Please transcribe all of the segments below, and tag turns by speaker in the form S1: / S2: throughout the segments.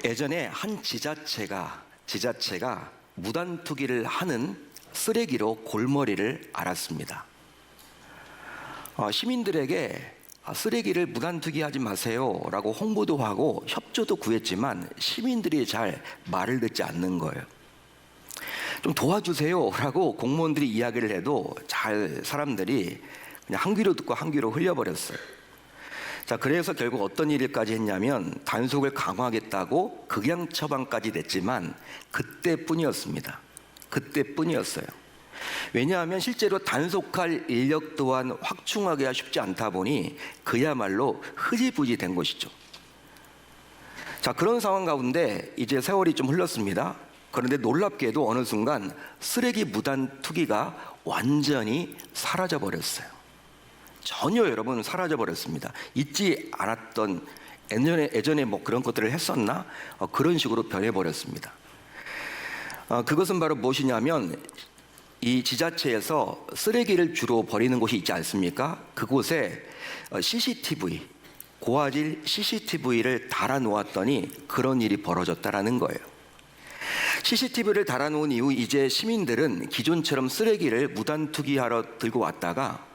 S1: 예전에 한 지자체가 무단투기를 하는 쓰레기로 골머리를 앓았습니다. 시민들에게 쓰레기를 무단투기하지 마세요 라고 홍보도 하고 협조도 구했지만 시민들이 잘 말을 듣지 않는 거예요. 좀 도와주세요 라고 공무원들이 이야기를 해도 잘 사람들이 그냥 한 귀로 듣고 한 귀로 흘려버렸어요. 자, 그래서 결국 어떤 일까지 했냐면 단속을 강화하겠다고 극양 처방까지 냈지만 그때뿐이었습니다. 그때뿐이었어요. 왜냐하면 실제로 단속할 인력 또한 확충하기가 쉽지 않다 보니 그야말로 흐지부지 된 것이죠. 자, 그런 상황 가운데 이제 세월이 좀 흘렀습니다. 그런데 놀랍게도 어느 순간 쓰레기 무단 투기가 완전히 사라져 버렸어요. 전혀 여러분 사라져 버렸습니다. 잊지 않았던 예전에 뭐 그런 것들을 했었나? 그런 식으로 변해 버렸습니다. 그것은 바로 무엇이냐면 이 지자체에서 쓰레기를 주로 버리는 곳이 있지 않습니까? 그곳에 CCTV, 고화질 CCTV를 달아 놓았더니 그런 일이 벌어졌다라는 거예요. CCTV를 달아 놓은 이후 이제 시민들은 기존처럼 쓰레기를 무단 투기하러 들고 왔다가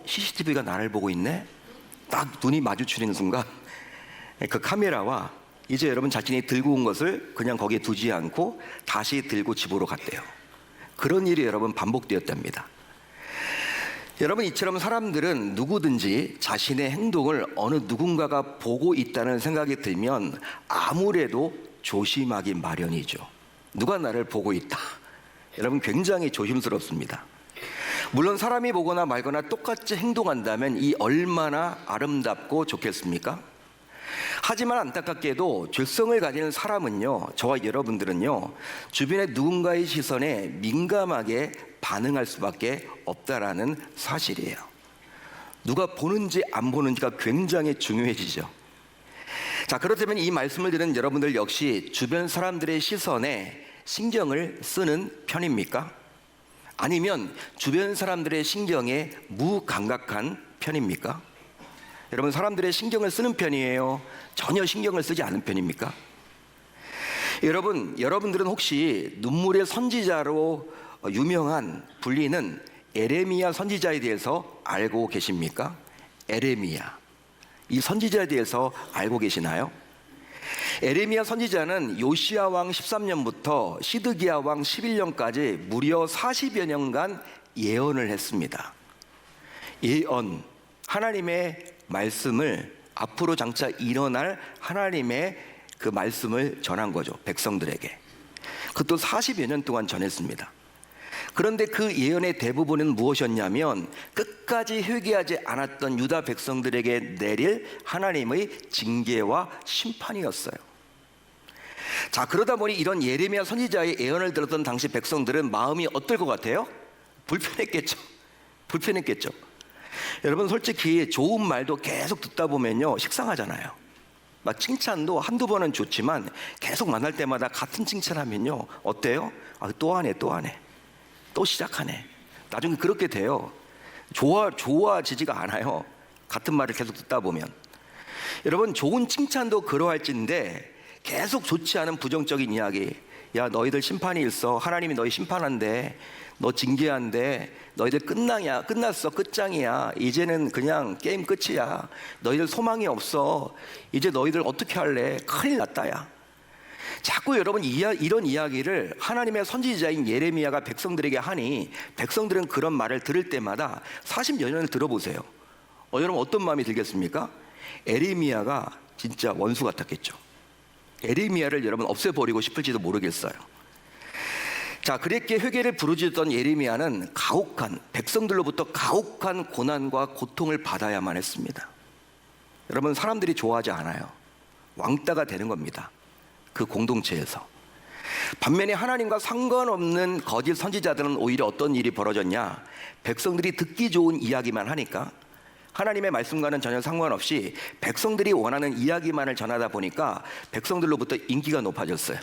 S1: CCTV가 나를 보고 있네? 딱 눈이 마주치는 순간 그 카메라와 이제 여러분 자신이 들고 온 것을 그냥 거기에 두지 않고 다시 들고 집으로 갔대요. 그런 일이 여러분 반복되었답니다. 여러분, 이처럼 사람들은 누구든지 자신의 행동을 어느 누군가가 보고 있다는 생각이 들면 아무래도 조심하기 마련이죠. 누가 나를 보고 있다. 여러분, 굉장히 조심스럽습니다. 물론 사람이 보거나 말거나 똑같이 행동한다면 이 얼마나 아름답고 좋겠습니까? 하지만 안타깝게도 죄성을 가지는 사람은요, 저와 여러분들은요, 주변의 누군가의 시선에 민감하게 반응할 수밖에 없다라는 사실이에요. 누가 보는지 안 보는지가 굉장히 중요해지죠. 자, 그렇다면 이 말씀을 들은 여러분들 역시 주변 사람들의 시선에 신경을 쓰는 편입니까? 아니면 주변 사람들의 신경에 무감각한 편입니까? 여러분, 사람들의 신경을 쓰는 편이에요? 전혀 신경을 쓰지 않은 편입니까? 여러분들은 혹시 눈물의 선지자로 유명한 불리는 에레미야 선지자에 대해서 알고 계십니까? 에레미야, 이 선지자에 대해서 알고 계시나요? 에레미야 선지자는 요시야 왕 13년부터 시드기야 왕 11년까지 무려 40여 년간 예언을 했습니다. 예언, 하나님의 말씀을, 앞으로 장차 일어날 하나님의 그 말씀을 전한 거죠, 백성들에게. 그것도 40여 년 동안 전했습니다. 그런데 그 예언의 대부분은 무엇이었냐면 끝까지 회개하지 않았던 유다 백성들에게 내릴 하나님의 징계와 심판이었어요. 자, 그러다 보니 이런 예레미야 선지자의 예언을 들었던 당시 백성들은 마음이 어떨 것 같아요? 불편했겠죠. 여러분, 솔직히 좋은 말도 계속 듣다 보면요, 식상하잖아요. 막 칭찬도 한두 번은 좋지만 계속 만날 때마다 같은 칭찬하면요, 어때요? 또 하네, 또 시작하네. 나중에 그렇게 돼요. 좋아지지가 않아요. 같은 말을 계속 듣다 보면. 여러분, 좋은 칭찬도 그러할진데 계속 좋지 않은 부정적인 이야기, 야, 너희들 심판이 있어, 하나님이 너희 심판한대, 너 징계한대, 너희들 끝났어, 끝장이야, 이제는 그냥 게임 끝이야, 너희들 소망이 없어, 이제 너희들 어떻게 할래, 큰일 났다. 야, 자꾸 여러분 이런 이야기를 하나님의 선지자인 예레미야가 백성들에게 하니 백성들은 그런 말을 들을 때마다 40여 년을 들어보세요. 여러분, 어떤 마음이 들겠습니까? 에레미야가 진짜 원수 같았겠죠. 에레미야를 여러분 없애버리고 싶을지도 모르겠어요. 자, 그렇게 회개를 부르짖던 예레미야는 백성들로부터 가혹한 고난과 고통을 받아야만 했습니다. 여러분, 사람들이 좋아하지 않아요. 왕따가 되는 겁니다, 그 공동체에서. 반면에 하나님과 상관없는 거짓 선지자들은 오히려 어떤 일이 벌어졌냐, 백성들이 듣기 좋은 이야기만 하니까, 하나님의 말씀과는 전혀 상관없이 백성들이 원하는 이야기만을 전하다 보니까 백성들로부터 인기가 높아졌어요.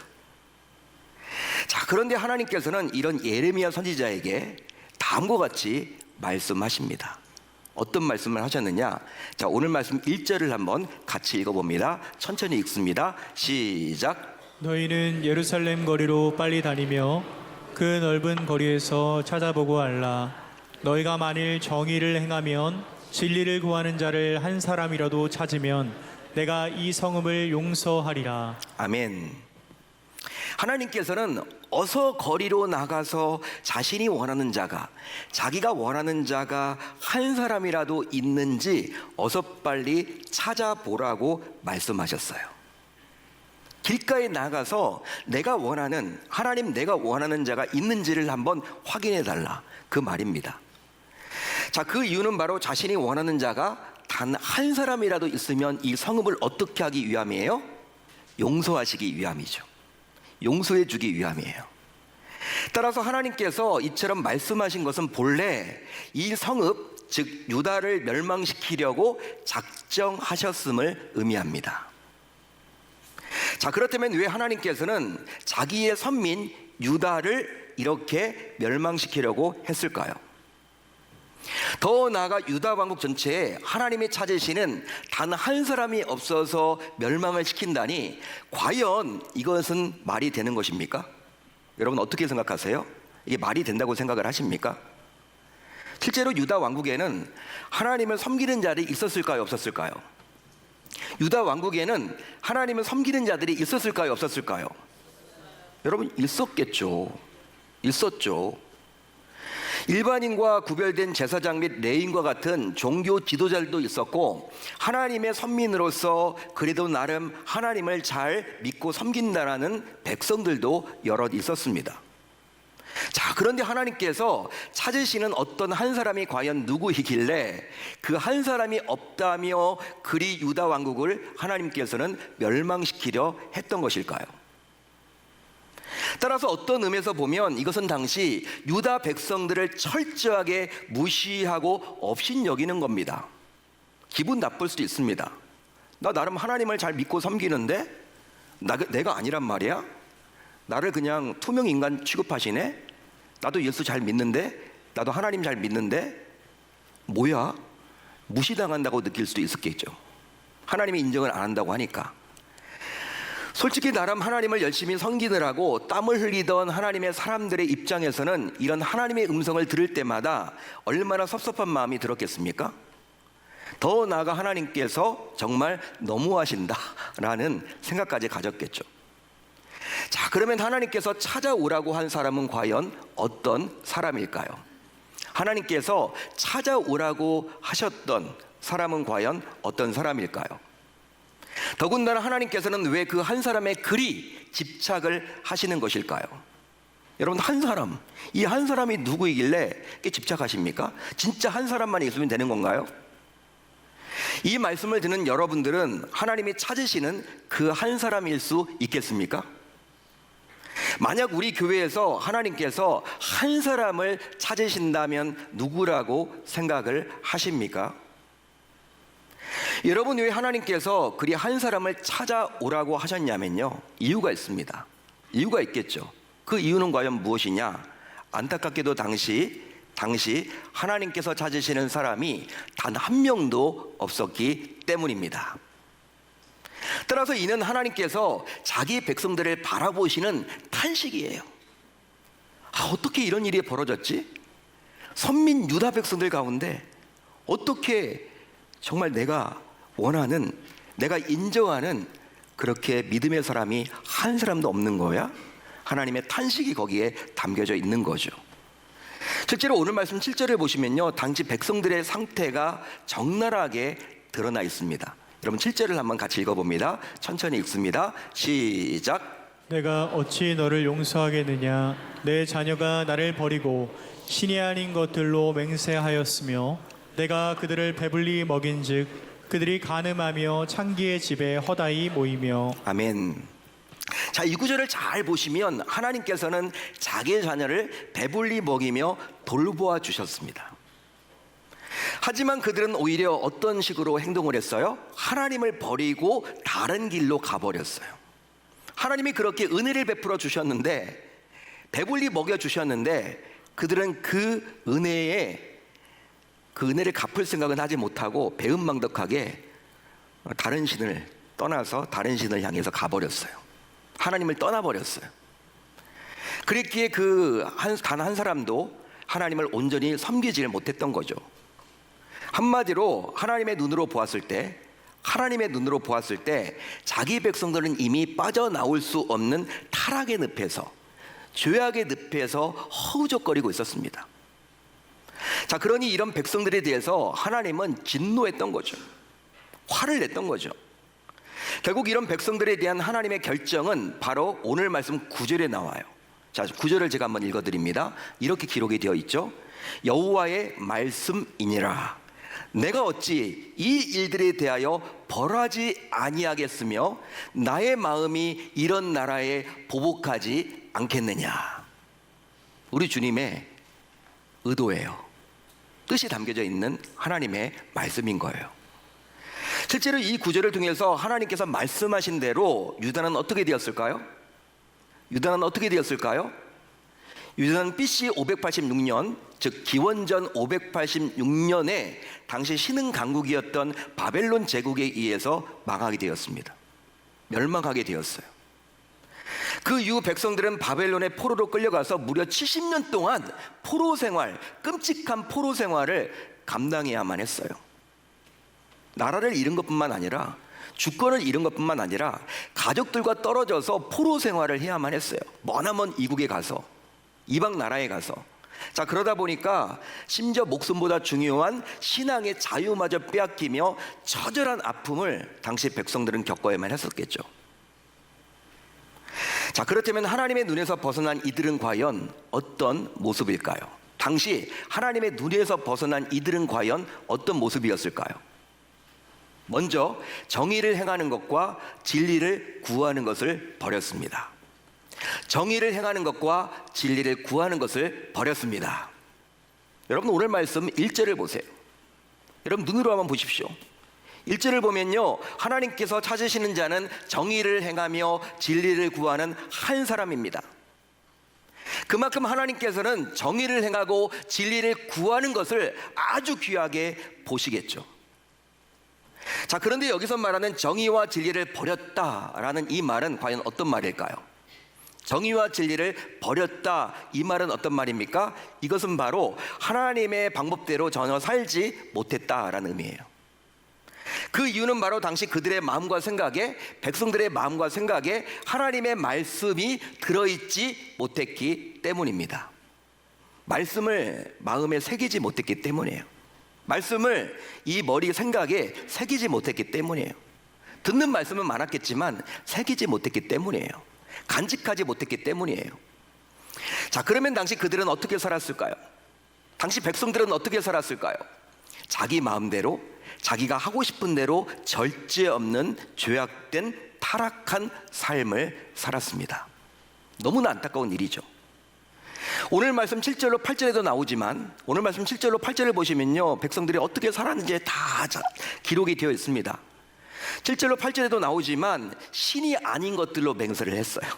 S1: 자, 그런데 하나님께서는 이런 예레미야 선지자에게 다음과 같이 말씀하십니다. 어떤 말씀을 하셨느냐? 자, 오늘 말씀 1절을 한번 같이 읽어봅니다. 천천히 읽습니다. 시작.
S2: 너희는 예루살렘 거리로 빨리 다니며 그 넓은 거리에서 찾아보고 알라. 너희가 만일 정의를 행하면 진리를 구하는 자를 한 사람이라도 찾으면 내가 이 성읍을 용서하리라.
S1: 아멘. 하나님께서는 어서 거리로 나가서 자신이 원하는 자가, 자기가 원하는 자가 한 사람이라도 있는지 어서 빨리 찾아보라고 말씀하셨어요. 길가에 나가서 내가 원하는, 하나님 내가 원하는 자가 있는지를 한번 확인해 달라, 그 말입니다. 자, 그 이유는 바로 자신이 원하는 자가 단 한 사람이라도 있으면 이 성읍을 어떻게 하기 위함이에요? 용서하시기 위함이죠. 용서해 주기 위함이에요. 따라서 하나님께서 이처럼 말씀하신 것은 본래 이 성읍, 즉 유다를 멸망시키려고 작정하셨음을 의미합니다. 자, 그렇다면 왜 하나님께서는 자기의 선민 유다를 이렇게 멸망시키려고 했을까요? 더 나아가 유다 왕국 전체에 하나님이 찾으시는 단 한 사람이 없어서 멸망을 시킨다니 과연 이것은 말이 되는 것입니까? 여러분 어떻게 생각하세요? 이게 말이 된다고 생각을 하십니까? 실제로 유다 왕국에는 하나님을 섬기는 자들이 있었을까요? 없었을까요? 유다 왕국에는 하나님을 섬기는 자들이 있었을까요? 없었을까요? 여러분 있었겠죠. 있었죠. 일반인과 구별된 제사장 및 레위인과 같은 종교 지도자들도 있었고, 하나님의 선민으로서 그래도 나름 하나님을 잘 믿고 섬긴다라는 백성들도 여럿 있었습니다. 자, 그런데 하나님께서 찾으시는 어떤 한 사람이 과연 누구이길래 그 한 사람이 없다며 그리 유다 왕국을 하나님께서는 멸망시키려 했던 것일까요? 따라서 어떤 의미에서 보면 이것은 당시 유다 백성들을 철저하게 무시하고 업신여기는 겁니다. 기분 나쁠 수도 있습니다. 나 나름 하나님을 잘 믿고 섬기는데 내가 아니란 말이야? 나를 그냥 투명 인간 취급하시네? 나도 예수 잘 믿는데, 나도 하나님 잘 믿는데 뭐야? 무시당한다고 느낄 수도 있었겠죠. 하나님이 인정을 안 한다고 하니까. 솔직히 나름 하나님을 열심히 섬기느라고 땀을 흘리던 하나님의 사람들의 입장에서는 이런 하나님의 음성을 들을 때마다 얼마나 섭섭한 마음이 들었겠습니까? 더 나아가 하나님께서 정말 너무하신다라는 생각까지 가졌겠죠. 자, 그러면 하나님께서 찾아오라고 한 사람은 과연 어떤 사람일까요? 하나님께서 찾아오라고 하셨던 사람은 과연 어떤 사람일까요? 더군다나 하나님께서는 왜 그 한 사람의 그리 집착을 하시는 것일까요? 여러분, 한 사람, 이 한 사람이 누구이길래 이렇게 집착하십니까? 진짜 한 사람만 있으면 되는 건가요? 이 말씀을 듣는 여러분들은 하나님이 찾으시는 그 한 사람일 수 있겠습니까? 만약 우리 교회에서 하나님께서 한 사람을 찾으신다면 누구라고 생각을 하십니까? 여러분, 왜 하나님께서 그리 한 사람을 찾아오라고 하셨냐면요, 이유가 있습니다. 이유가 있겠죠. 그 이유는 과연 무엇이냐? 안타깝게도 당시 하나님께서 찾으시는 사람이 단 한 명도 없었기 때문입니다. 따라서 이는 하나님께서 자기 백성들을 바라보시는 탄식이에요. 어떻게 이런 일이 벌어졌지? 선민 유다 백성들 가운데 어떻게 정말 내가 원하는, 내가 인정하는 그렇게 믿음의 사람이 한 사람도 없는 거야? 하나님의 탄식이 거기에 담겨져 있는 거죠. 실제로 오늘 말씀 7절을 보시면요, 당시 백성들의 상태가 적나라하게 드러나 있습니다. 여러분 7절을 한번 같이 읽어봅니다. 천천히 읽습니다. 시작.
S2: 내가 어찌 너를 용서하겠느냐? 내 자녀가 나를 버리고 신이 아닌 것들로 맹세하였으며 내가 그들을 배불리 먹인즉 그들이 간음하며 창기의 집에 허다히 모이며. 아멘.
S1: 자, 이 구절을 잘 보시면 하나님께서는 자기의 자녀를 배불리 먹이며 돌보아 주셨습니다. 하지만 그들은 오히려 어떤 식으로 행동을 했어요? 하나님을 버리고 다른 길로 가버렸어요. 하나님이 그렇게 은혜를 베풀어 주셨는데, 배불리 먹여 주셨는데 그들은 그 은혜에 그 은혜를 갚을 생각은 하지 못하고 배은망덕하게 다른 신을 떠나서 다른 신을 향해서 가버렸어요. 하나님을 떠나버렸어요. 그랬기에 단 한 사람도 하나님을 온전히 섬기지를 못했던 거죠. 한마디로 하나님의 눈으로 보았을 때 자기 백성들은 이미 빠져나올 수 없는 타락의 늪에서, 죄악의 늪에서 허우적거리고 있었습니다. 자, 그러니 이런 백성들에 대해서 하나님은 진노했던 거죠. 화를 냈던 거죠. 결국 이런 백성들에 대한 하나님의 결정은 바로 오늘 말씀 9절에 나와요. 자, 9절을 제가 한번 읽어드립니다. 이렇게 기록이 되어 있죠. 여호와의 말씀이니라. 내가 어찌 이 일들에 대하여 벌하지 아니하겠으며 나의 마음이 이런 나라에 보복하지 않겠느냐. 우리 주님의 의도예요. 뜻이 담겨져 있는 하나님의 말씀인 거예요. 실제로 이 구절을 통해서 하나님께서 말씀하신 대로 유다는 어떻게 되었을까요? 유다는 BC 586년, 즉 기원전 586년에 당시 신흥 강국이었던 바벨론 제국에 의해서 망하게 되었습니다. 멸망하게 되었어요. 그 이후 백성들은 바벨론의 포로로 끌려가서 무려 70년 동안 끔찍한 포로 생활을 감당해야만 했어요. 나라를 잃은 것뿐만 아니라, 주권을 잃은 것뿐만 아니라 가족들과 떨어져서 포로 생활을 해야만 했어요. 머나먼 이국에 가서, 이방 나라에 가서. 자, 그러다 보니까 심지어 목숨보다 중요한 신앙의 자유마저 빼앗기며 처절한 아픔을 당시 백성들은 겪어야만 했었겠죠. 자, 그렇다면 하나님의 눈에서 벗어난 이들은 과연 어떤 모습일까요? 당시 하나님의 눈에서 벗어난 이들은 과연 어떤 모습이었을까요? 먼저 정의를 행하는 것과 진리를 구하는 것을 버렸습니다. 정의를 행하는 것과 진리를 구하는 것을 버렸습니다. 여러분, 오늘 말씀 1절을 보세요. 여러분, 눈으로 한번 보십시오. 1절을 보면요, 하나님께서 찾으시는 자는 정의를 행하며 진리를 구하는 한 사람입니다. 그만큼 하나님께서는 정의를 행하고 진리를 구하는 것을 아주 귀하게 보시겠죠. 자, 그런데 여기서 말하는 정의와 진리를 버렸다라는 이 말은 과연 어떤 말일까요? 정의와 진리를 버렸다, 이 말은 어떤 말입니까? 이것은 바로 하나님의 방법대로 전혀 살지 못했다라는 의미예요. 그 이유는 바로 당시 그들의 마음과 생각에, 백성들의 마음과 생각에 하나님의 말씀이 들어있지 못했기 때문입니다. 말씀을 마음에 새기지 못했기 때문이에요. 말씀을 이 머리 생각에 새기지 못했기 때문이에요. 듣는 말씀은 많았겠지만 새기지 못했기 때문이에요. 간직하지 못했기 때문이에요. 자, 그러면 당시 그들은 어떻게 살았을까요? 당시 백성들은 어떻게 살았을까요? 자기 마음대로, 자기가 하고 싶은 대로 절제 없는 죄악된 타락한 삶을 살았습니다. 너무나 안타까운 일이죠. 오늘 말씀 7절로 8절에도 나오지만, 오늘 말씀 7절로 8절을 보시면요, 백성들이 어떻게 살았는지 다 기록이 되어 있습니다. 7절로 8절에도 나오지만 신이 아닌 것들로 맹세를 했어요.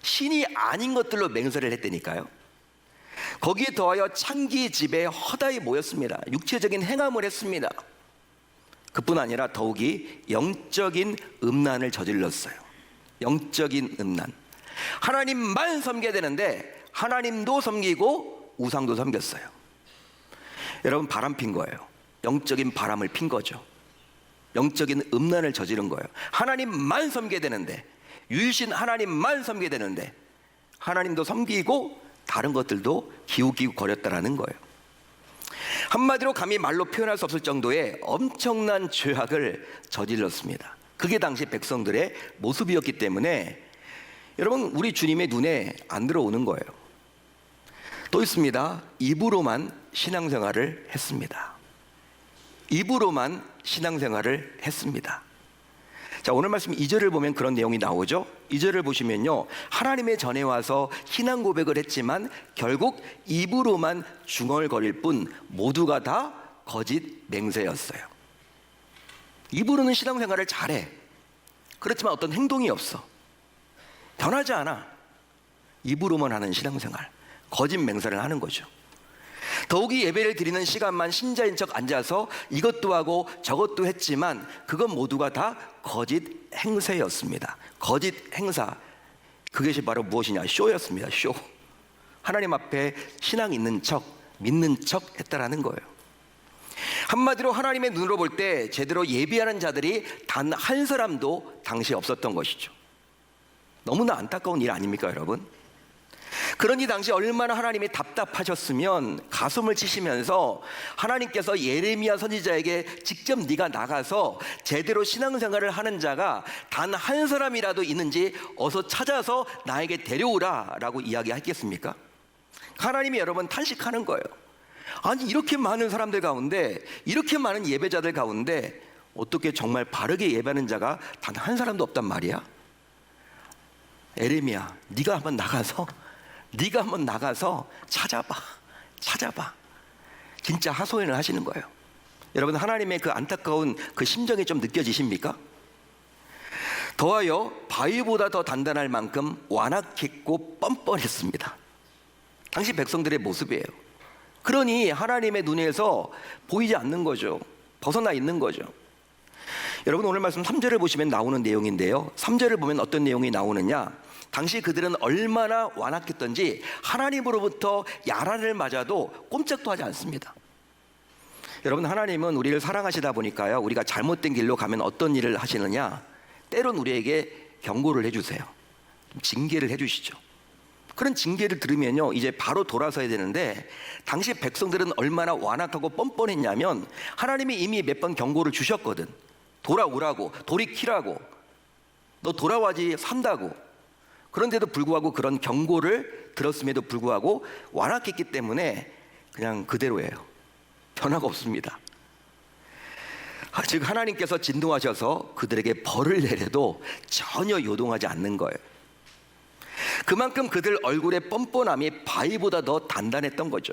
S1: 신이 아닌 것들로 맹세를 했다니까요. 거기에 더하여 창기 집에 허다히 모였습니다. 육체적인 행함을 했습니다. 그뿐 아니라 더욱이 영적인 음란을 저질렀어요. 영적인 음란. 하나님만 섬겨야 되는데 하나님도 섬기고 우상도 섬겼어요. 여러분, 바람 핀 거예요. 영적인 바람을 핀 거죠. 영적인 음란을 저지른 거예요. 하나님만 섬겨야 되는데, 유일신 하나님만 섬겨야 되는데 하나님도 섬기고 다른 것들도 기웃기웃 거렸다라는 거예요. 한마디로 감히 말로 표현할 수 없을 정도의 엄청난 죄악을 저질렀습니다. 그게 당시 백성들의 모습이었기 때문에 여러분, 우리 주님의 눈에 안 들어오는 거예요. 또 있습니다. 입으로만 신앙생활을 했습니다. 입으로만 신앙생활을 했습니다. 자, 오늘 말씀 2절을 보면 그런 내용이 나오죠. 2절을 보시면요, 하나님의 전에 와서 신앙 고백을 했지만 결국 입으로만 중얼거릴 뿐 모두가 다 거짓 맹세였어요. 입으로는 신앙생활을 잘해. 그렇지만 어떤 행동이 없어. 변하지 않아. 입으로만 하는 신앙생활, 거짓 맹세를 하는 거죠. 더욱이 예배를 드리는 시간만 신자인 척 앉아서 이것도 하고 저것도 했지만 그건 모두가 다 거짓 행세였습니다. 거짓 행사, 그것이 바로 무엇이냐? 쇼였습니다. 쇼. 하나님 앞에 신앙 있는 척, 믿는 척 했다라는 거예요. 한마디로 하나님의 눈으로 볼 때 제대로 예배하는 자들이 단 한 사람도 당시에 없었던 것이죠. 너무나 안타까운 일 아닙니까, 여러분? 그러니 당시 얼마나 하나님이 답답하셨으면 가슴을 치시면서 하나님께서 예레미야 선지자에게 직접 네가 나가서 제대로 신앙생활을 하는 자가 단 한 사람이라도 있는지 어서 찾아서 나에게 데려오라 라고 이야기하겠습니까? 하나님이 여러분 탄식하는 거예요. 아니, 이렇게 많은 사람들 가운데, 이렇게 많은 예배자들 가운데 어떻게 정말 바르게 예배하는 자가 단 한 사람도 없단 말이야? 예레미야, 네가 한번 나가서 찾아봐. 진짜 하소연을 하시는 거예요. 여러분, 하나님의 그 안타까운 그 심정이 좀 느껴지십니까? 더하여 바위보다 더 단단할 만큼 완악했고 뻔뻔했습니다. 당시 백성들의 모습이에요. 그러니 하나님의 눈에서 보이지 않는 거죠. 벗어나 있는 거죠. 여러분, 오늘 말씀 3절을 보시면 나오는 내용인데요, 3절을 보면 어떤 내용이 나오느냐, 당시 그들은 얼마나 완악했던지 하나님으로부터 야단을 맞아도 꼼짝도 하지 않습니다. 여러분, 하나님은 우리를 사랑하시다 보니까요, 우리가 잘못된 길로 가면 어떤 일을 하시느냐, 때론 우리에게 경고를 해주세요. 징계를 해주시죠. 그런 징계를 들으면요, 이제 바로 돌아서야 되는데, 당시 백성들은 얼마나 완악하고 뻔뻔했냐면 하나님이 이미 몇 번 경고를 주셨거든. 돌아오라고, 돌이키라고, 너 돌아와지 산다고. 그런데도 불구하고 그런 경고를 들었음에도 불구하고 완악했기 때문에 그냥 그대로예요. 변화가 없습니다. 즉 하나님께서 진노하셔서 그들에게 벌을 내려도 전혀 요동하지 않는 거예요. 그만큼 그들 얼굴의 뻔뻔함이 바위보다 더 단단했던 거죠.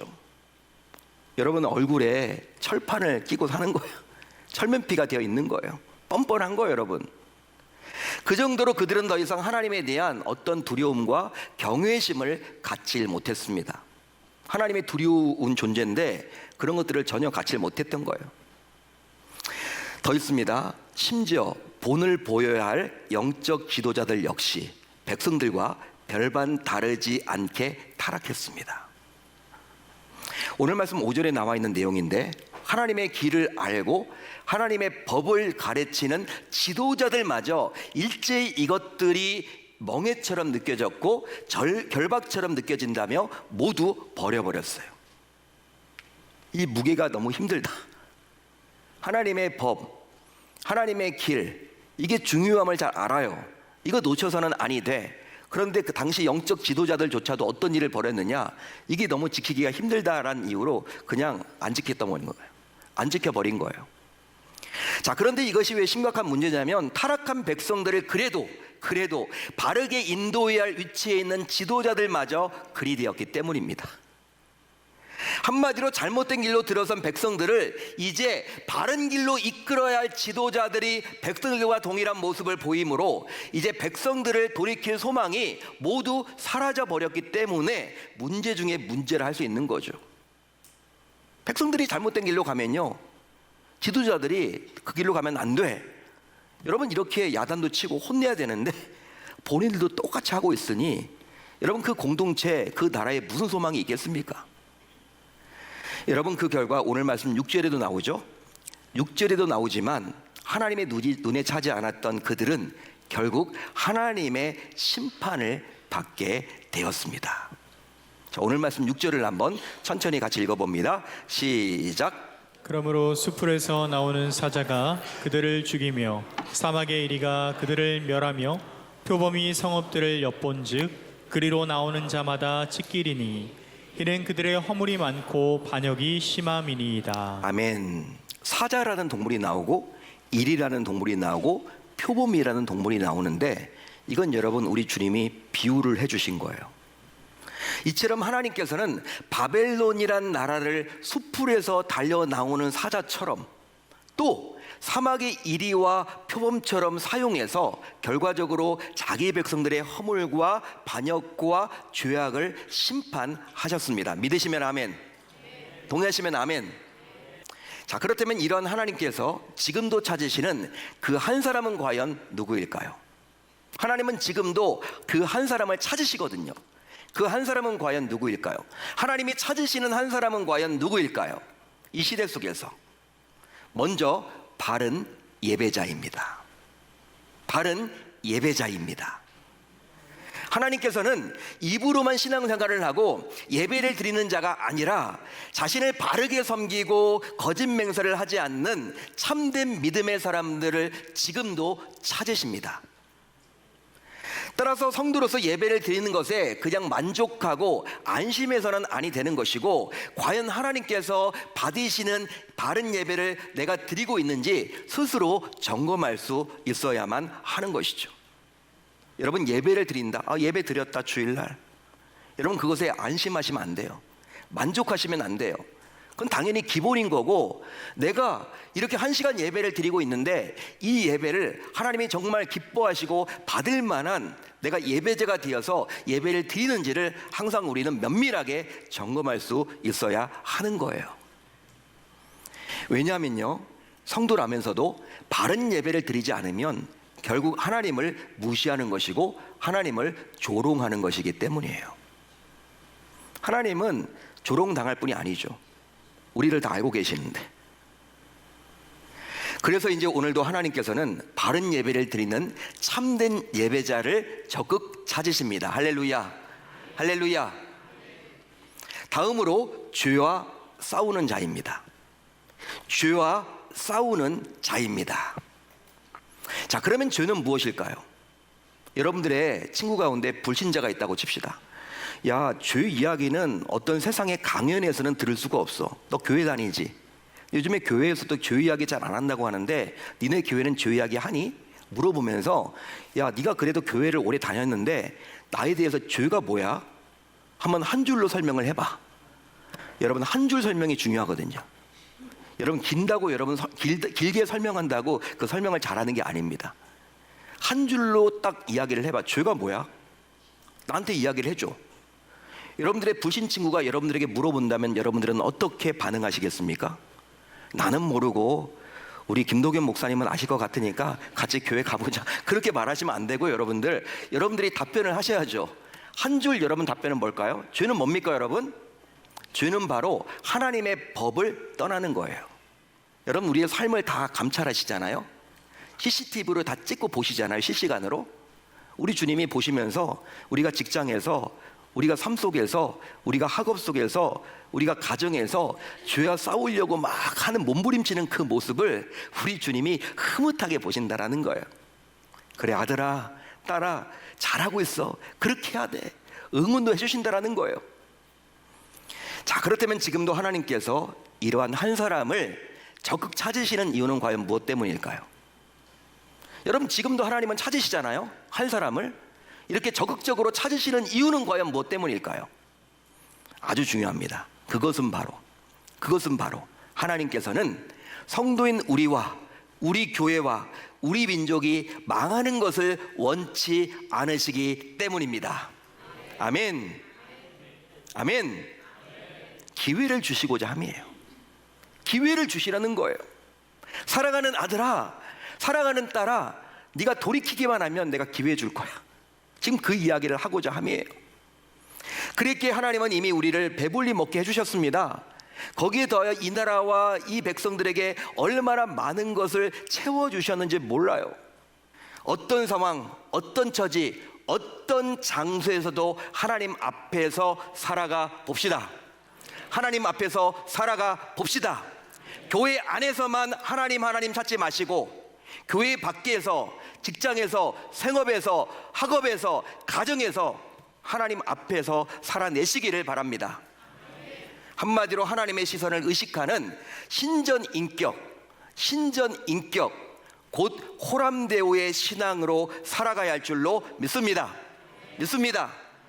S1: 여러분, 얼굴에 철판을 끼고 사는 거예요. 철면피가 되어 있는 거예요. 뻔뻔한 거예요, 여러분. 그 정도로 그들은 더 이상 하나님에 대한 어떤 두려움과 경외심을 갖지 못했습니다. 하나님의 두려운 존재인데 그런 것들을 전혀 갖지 못했던 거예요. 더 있습니다. 심지어 본을 보여야 할 영적 지도자들 역시 백성들과 별반 다르지 않게 타락했습니다. 오늘 말씀 5절에 나와 있는 내용인데, 하나님의 길을 알고 하나님의 법을 가르치는 지도자들마저 일제히 이것들이 멍해처럼 느껴졌고 결박처럼 느껴진다며 모두 버려버렸어요. 이 무게가 너무 힘들다. 하나님의 법, 하나님의 길, 이게 중요함을 잘 알아요. 이거 놓쳐서는 아니 돼. 그런데 그 당시 영적 지도자들조차도 어떤 일을 벌였느냐, 이게 너무 지키기가 힘들다라는 이유로 그냥 안 지켰던 거예요. 안 지켜버린 거예요. 자, 그런데 이것이 왜 심각한 문제냐면, 타락한 백성들을 그래도 바르게 인도해야 할 위치에 있는 지도자들마저 그리 되었기 때문입니다. 한마디로 잘못된 길로 들어선 백성들을 이제 바른 길로 이끌어야 할 지도자들이 백성들과 동일한 모습을 보이므로 이제 백성들을 돌이킬 소망이 모두 사라져 버렸기 때문에 문제 중에 문제를 할 수 있는 거죠. 백성들이 잘못된 길로 가면요, 지도자들이 그 길로 가면 안 돼. 여러분, 이렇게 야단도 치고 혼내야 되는데 본인들도 똑같이 하고 있으니 여러분, 그 공동체, 그 나라에 무슨 소망이 있겠습니까? 여러분, 그 결과 오늘 말씀 6절에도 나오죠. 6절에도 나오지만 하나님의 눈에 차지 않았던 그들은 결국 하나님의 심판을 받게 되었습니다. 자, 오늘 말씀 6절을 한번 천천히 같이 읽어봅니다. 시작.
S2: 그러므로 수풀에서 나오는 사자가 그들을 죽이며 사막의 이리가 그들을 멸하며 표범이 성읍들을 엿본즉 그리로 나오는 자마다 찢기리니 이는 그들의 허물이 많고 반역이 심함이니이다.
S1: 아멘. 사자라는 동물이 나오고 일이라는 동물이 나오고 표범이라는 동물이 나오는데, 이건 여러분 우리 주님이 비유를 해주신 거예요. 이처럼 하나님께서는 바벨론이란 나라를 수풀에서 달려 나오는 사자처럼 또 사막의 이리와 표범처럼 사용해서 결과적으로 자기 백성들의 허물과 반역과 죄악을 심판하셨습니다. 믿으시면 아멘. 동의하시면 아멘. 자, 그렇다면 이런 하나님께서 지금도 찾으시는 그 한 사람은 과연 누구일까요? 하나님은 지금도 그 한 사람을 찾으시거든요. 그 한 사람은 과연 누구일까요? 하나님이 찾으시는 한 사람은 과연 누구일까요? 이 시대 속에서 먼저 바른 예배자입니다. 바른 예배자입니다. 하나님께서는 입으로만 신앙생활을 하고 예배를 드리는 자가 아니라 자신을 바르게 섬기고 거짓 맹세를 하지 않는 참된 믿음의 사람들을 지금도 찾으십니다. 따라서 성도로서 예배를 드리는 것에 그냥 만족하고 안심해서는 아니 되는 것이고, 과연 하나님께서 받으시는 바른 예배를 내가 드리고 있는지 스스로 점검할 수 있어야만 하는 것이죠. 여러분, 예배를 드린다, 예배 드렸다 주일날, 여러분 그것에 안심하시면 안 돼요. 만족하시면 안 돼요. 그건 당연히 기본인 거고, 내가 이렇게 1시간 예배를 드리고 있는데 이 예배를 하나님이 정말 기뻐하시고 받을 만한 내가 예배자가 되어서 예배를 드리는지를 항상 우리는 면밀하게 점검할 수 있어야 하는 거예요. 왜냐하면요, 성도라면서도 바른 예배를 드리지 않으면 결국 하나님을 무시하는 것이고 하나님을 조롱하는 것이기 때문이에요. 하나님은 조롱당할 뿐이 아니죠. 우리를 다 알고 계시는데. 그래서 이제 오늘도 하나님께서는 바른 예배를 드리는 참된 예배자를 적극 찾으십니다. 할렐루야, 할렐루야. 다음으로 죄와 싸우는 자입니다. 죄와 싸우는 자입니다. 자, 그러면 죄는 무엇일까요? 여러분들의 친구 가운데 불신자가 있다고 칩시다. 야, 죄 이야기는 어떤 세상의 강연에서는 들을 수가 없어. 너 교회 다니지? 요즘에 교회에서도 죄 이야기 잘 안 한다고 하는데 니네 교회는 죄 이야기 하니? 물어보면서, 야, 네가 그래도 교회를 오래 다녔는데 나에 대해서 죄가 뭐야? 한번 한 줄로 설명을 해봐. 여러분, 한 줄 설명이 중요하거든요. 여러분, 긴다고 여러분 길게 설명한다고 그 설명을 잘하는 게 아닙니다. 한 줄로 딱 이야기를 해봐. 죄가 뭐야? 나한테 이야기를 해줘. 여러분들의 불신 친구가 여러분들에게 물어본다면 여러분들은 어떻게 반응하시겠습니까? 나는 모르고 우리 김도겸 목사님은 아실 것 같으니까 같이 교회 가보자, 그렇게 말하시면 안 되고, 여러분들이 답변을 하셔야죠. 한 줄 여러분 답변은 뭘까요? 죄는 뭡니까 여러분? 죄는 바로 하나님의 법을 떠나는 거예요. 여러분, 우리의 삶을 다 감찰하시잖아요. CCTV로 다 찍고 보시잖아요. 실시간으로. 우리 주님이 보시면서 우리가 직장에서, 우리가 삶 속에서, 우리가 학업 속에서, 우리가 가정에서 죄와 싸우려고 막 하는 몸부림치는 그 모습을 우리 주님이 흐뭇하게 보신다라는 거예요. 그래 아들아, 딸아, 잘하고 있어, 그렇게 해야 돼, 응원도 해주신다라는 거예요. 자, 그렇다면 지금도 하나님께서 이러한 한 사람을 적극 찾으시는 이유는 과연 무엇 때문일까요? 여러분, 지금도 하나님은 찾으시잖아요. 한 사람을 이렇게 적극적으로 찾으시는 이유는 과연 무엇 때문일까요? 아주 중요합니다. 그것은 바로 하나님께서는 성도인 우리와 우리 교회와 우리 민족이 망하는 것을 원치 않으시기 때문입니다. 아멘. 아멘. 기회를 주시고자 함이에요. 기회를 주시라는 거예요. 사랑하는 아들아, 사랑하는 딸아, 네가 돌이키기만 하면 내가 기회 줄 거야. 지금 그 이야기를 하고자 함이에요. 그렇게 하나님은 이미 우리를 배불리 먹게 해주셨습니다. 거기에 더하여 이 나라와 이 백성들에게 얼마나 많은 것을 채워주셨는지 몰라요. 어떤 상황, 어떤 처지, 어떤 장소에서도 하나님 앞에서 살아가 봅시다. 하나님 앞에서 살아가 봅시다. 교회 안에서만 하나님 찾지 마시고 교회 밖에서, 직장에서, 생업에서, 학업에서, 가정에서 하나님 앞에서 살아내시기를 바랍니다. 한마디로 하나님의 시선을 의식하는 신전인격, 곧 호람대오의 신앙으로 살아가야 할 줄로 믿습니다.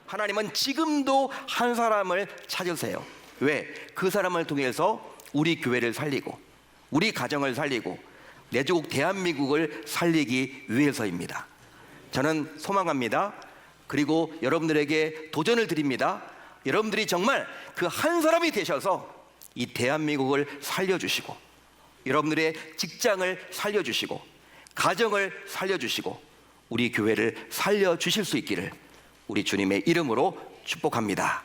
S1: 하나님은 지금도 한 사람을 찾으세요. 왜? 그 사람을 통해서 우리 교회를 살리고 우리 가정을 살리고 내 조국 대한민국을 살리기 위해서입니다. 저는 소망합니다. 그리고 여러분들에게 도전을 드립니다. 여러분들이 정말 그 한 사람이 되셔서 이 대한민국을 살려주시고 여러분들의 직장을 살려주시고 가정을 살려주시고 우리 교회를 살려주실 수 있기를 우리 주님의 이름으로 축복합니다.